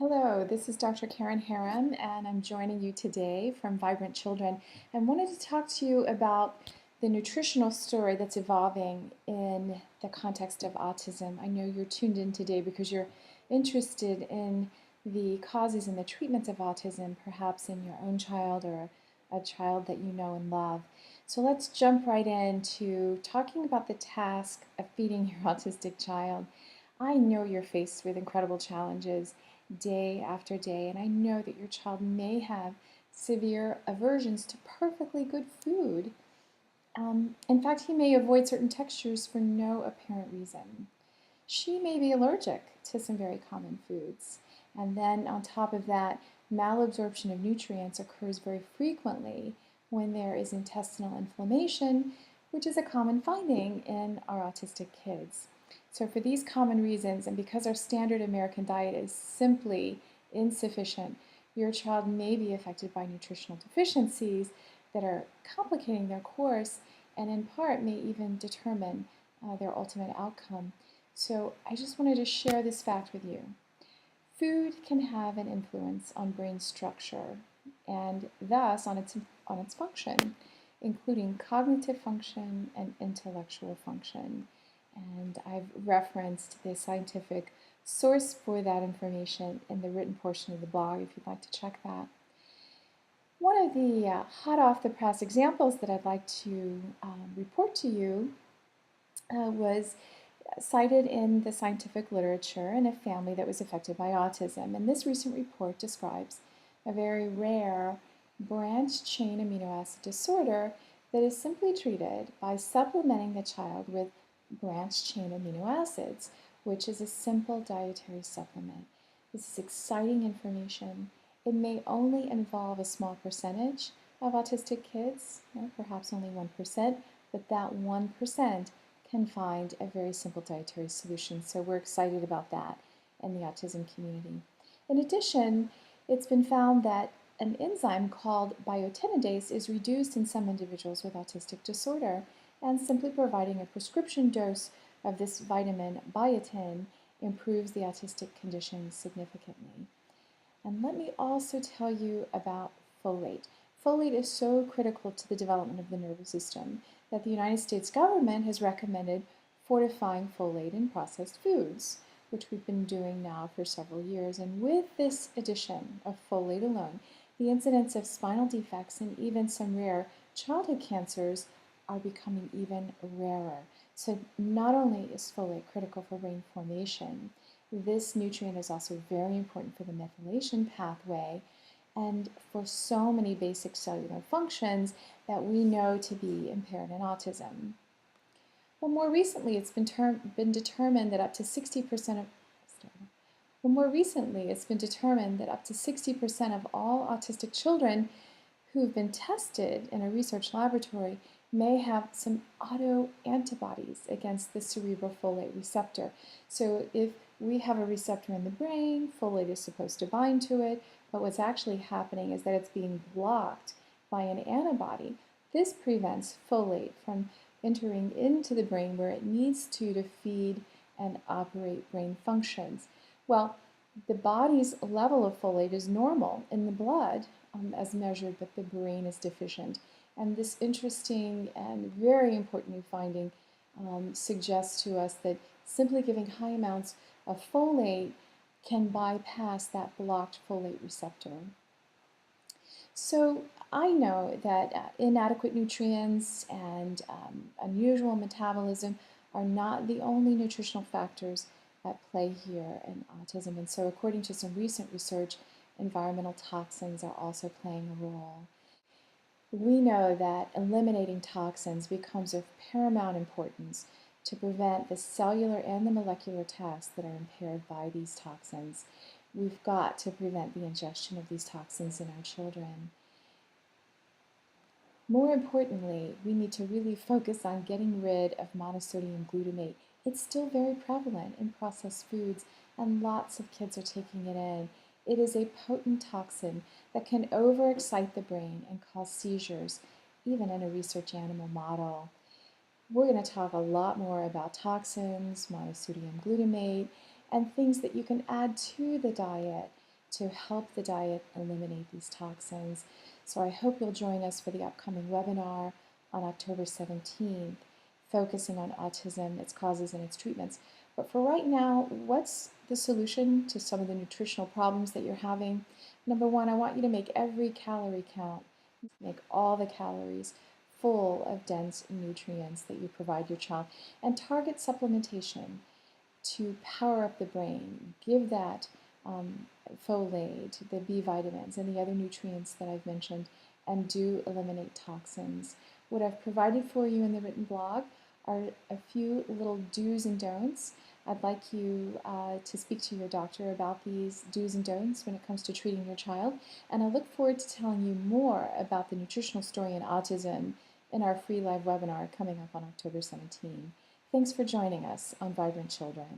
Hello, this is Dr. Karen Haram, and I'm joining you today from Vibrant Children. And wanted to talk to you about the nutritional story that's evolving in the context of autism. I know you're tuned in today because you're interested in the causes and the treatments of autism, perhaps in your own child or a child that you know and love. So let's jump right into talking about the task of feeding your autistic child. I know you're faced with incredible challenges day after day, and I know that your child may have severe aversions to perfectly good food. In fact, he may avoid certain textures for no apparent reason. She may be allergic to some very common foods. And then on top of that, malabsorption of nutrients occurs very frequently when there is intestinal inflammation, which is a common finding in our autistic kids. So for these common reasons, and because our standard American diet is simply insufficient, your child may be affected by nutritional deficiencies that are complicating their course and in part may even determine their ultimate outcome. So I just wanted to share this fact with you. Food can have an influence on brain structure and thus on its function, including cognitive function and intellectual function. And I've referenced the scientific source for that information in the written portion of the blog if you'd like to check that. One of the hot off the press examples that I'd like to report to you was cited in the scientific literature in a family that was affected by autism. And this recent report describes a very rare branched chain amino acid disorder that is simply treated by supplementing the child with branched chain amino acids, which is a simple dietary supplement. This is exciting information. It may only involve a small percentage of autistic kids, perhaps only 1%, but that 1% can find a very simple dietary solution. So we're excited about that in the autism community. In addition, it's been found that an enzyme called biotinidase is reduced in some individuals with autistic disorder, and simply providing a prescription dose of this vitamin biotin improves the autistic condition significantly. And let me also tell you about folate. Folate is so critical to the development of the nervous system that the United States government has recommended fortifying folate in processed foods, which we've been doing now for several years. And with this addition of folate alone, the incidence of spinal defects and even some rare childhood cancers are becoming even rarer. So not only is folate critical for brain formation, this nutrient is also very important for the methylation pathway and for so many basic cellular functions that we know to be impaired in autism. Well, more recently, it's been determined that up to 60% of all autistic children who've been tested in a research laboratory may have some autoantibodies against the cerebrofolate receptor. So if we have a receptor in the brain, folate is supposed to bind to it, but what's actually happening is that it's being blocked by an antibody. This prevents folate from entering into the brain where it needs to feed and operate brain functions. Well, the body's level of folate is normal in the blood as measured, but the brain is deficient. And this interesting and very important new finding suggests to us that simply giving high amounts of folate can bypass that blocked folate receptor. So I know that inadequate nutrients and unusual metabolism are not the only nutritional factors at play here in autism. And so according to some recent research, environmental toxins are also playing a role. We know that eliminating toxins becomes of paramount importance to prevent the cellular and the molecular tasks that are impaired by these toxins. We've got to prevent the ingestion of these toxins in our children. More importantly, we need to really focus on getting rid of monosodium glutamate. It's still very prevalent in processed foods, and lots of kids are taking it in. It is a potent toxin that can overexcite the brain and cause seizures, even in a research animal model. We're going to talk a lot more about toxins, monosodium glutamate, and things that you can add to the diet to help the diet eliminate these toxins. So I hope you'll join us for the upcoming webinar on October 17th, focusing on autism, its causes, and its treatments. But for right now, what's the solution to some of the nutritional problems that you're having? Number one, I want you to make every calorie count. Make all the calories full of dense nutrients that you provide your child, and target supplementation to power up the brain. Give that folate, the B vitamins, and the other nutrients that I've mentioned, and do eliminate toxins. What I've provided for you in the written blog are a few little do's and don'ts. I'd like you to speak to your doctor about these do's and don'ts when it comes to treating your child, and I look forward to telling you more about the nutritional story in autism in our free live webinar coming up on October 17. Thanks for joining us on Vibrant Children.